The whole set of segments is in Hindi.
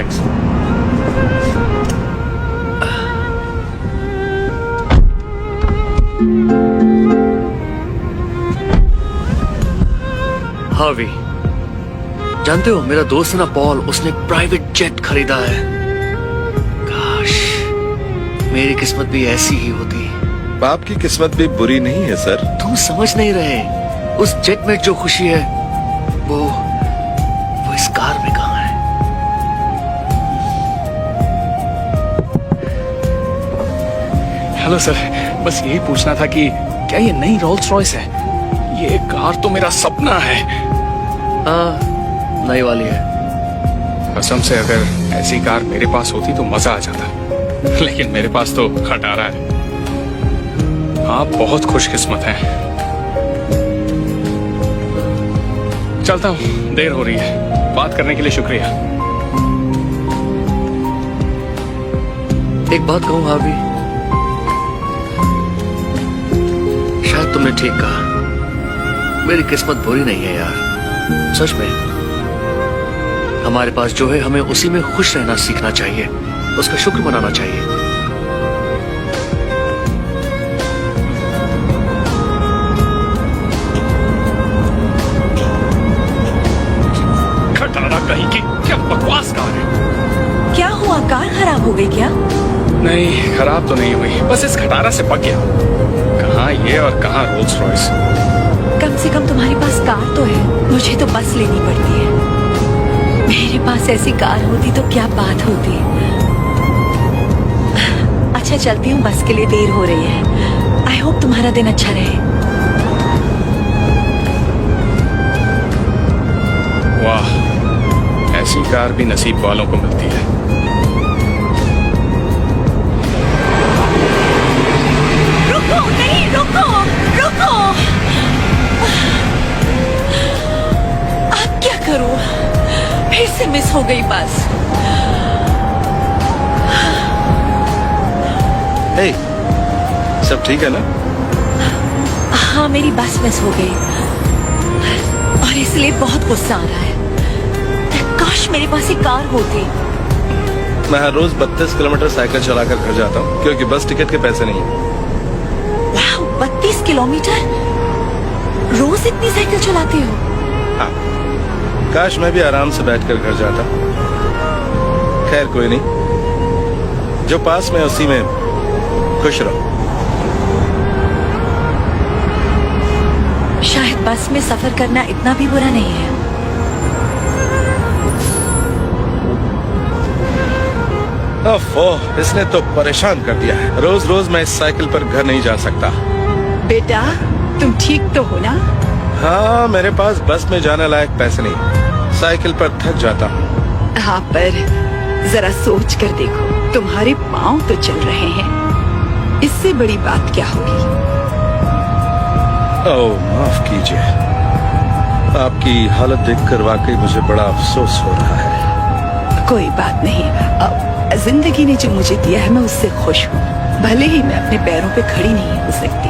थैंक्स। हार्वी, जानते हो मेरा दोस्त है ना पॉल, उसने एक प्राइवेट जेट खरीदा है। काश मेरी किस्मत भी ऐसी ही होती। आपकी किस्मत भी बुरी नहीं है सर। तुम समझ नहीं रहे, उस जेट में जो खुशी है वो इस कार में कहाँ है। हेलो सर, बस यही पूछना था कि क्या ये नई रोल्स रॉयस है? ये कार तो मेरा सपना है। हाँ, नई वाली है। कसम से अगर ऐसी कार मेरे पास होती तो मजा आ जाता, लेकिन मेरे पास तो खटारा है। आप बहुत खुशकिस्मत हैं। चलता हूँ, देर हो रही है। बात करने के लिए शुक्रिया। एक बात कहूँ हार्वी, शायद तुमने ठीक कहा, मेरी किस्मत बुरी नहीं है यार। सच में हमारे पास जो है हमें उसी में खुश रहना सीखना चाहिए, उसका शुक्र मनाना चाहिए। खटारा कहीं की, क्या बकवास कार है। क्या हुआ, कार खराब हो गई क्या? नहीं, खराब तो नहीं हुई, बस इस खटारा से पक गया। कहाँ ये और कहाँ रोल्स रॉयस। कम से कम तुम्हारे पास कार तो है, मुझे तो बस लेनी पड़ती है। मेरे पास ऐसी कार होती तो क्या बात होती। अच्छा चलती हूँ, बस के लिए देर हो रही है। आई होप तुम्हारा दिन अच्छा रहे। वाह, ऐसी कार भी नसीब वालों को मिलती है। रुको, नहीं रुको, रुको। अब क्या करूं? फिर से मिस हो गई बस। हे, सब ठीक है ना? हाँ, मेरी बस मिस हो गई और इसलिए बहुत गुस्सा आ रहा है। काश मेरे पास एक कार होती। मैं हर रोज 32 किलोमीटर साइकिल चलाकर घर जाता हूँ क्योंकि बस टिकट के पैसे नहीं है। वाह, 32 किलोमीटर? रोज इतनी साइकिल चलाते हो? हाँ, काश मैं भी आराम से बैठकर घर जाता। खैर कोई नहीं, जो पास में उसी में खुश रहो। शायद बस में सफर करना इतना भी बुरा नहीं है। ओह, इसने तो परेशान कर दिया है। रोज रोज मैं इस साइकिल पर घर नहीं जा सकता। बेटा, तुम ठीक तो हो ना? हाँ, मेरे पास बस में जाने लायक पैसे नहीं, साइकिल पर थक जाता हूँ। हाँ, पर जरा सोच कर देखो, तुम्हारे पाँव तो चल रहे हैं, इससे बड़ी बात क्या होगी? ओह, माफ कीजिए, आपकी हालत देखकर वाकई मुझे बड़ा अफसोस हो रहा है। कोई बात नहीं, जिंदगी ने जो मुझे दिया है मैं उससे खुश हूँ, भले ही मैं अपने पैरों पे खड़ी नहीं हो सकती।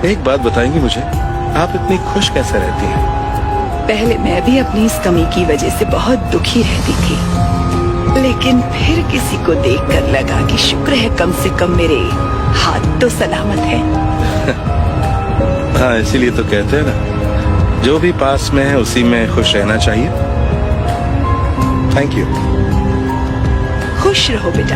एक बात बताएंगी मुझे, आप इतनी खुश कैसे रहती हैं? पहले मैं भी अपनी इस कमी की वजह से बहुत दुखी रहती थी, लेकिन फिर किसी को देखकर लगा कि शुक्र है कम से कम मेरे हाथ तो सलामत है। हाँ, इसीलिए तो कहते हैं ना, जो भी पास में है उसी में खुश रहना चाहिए। Thank you. खुश रहो बेटा।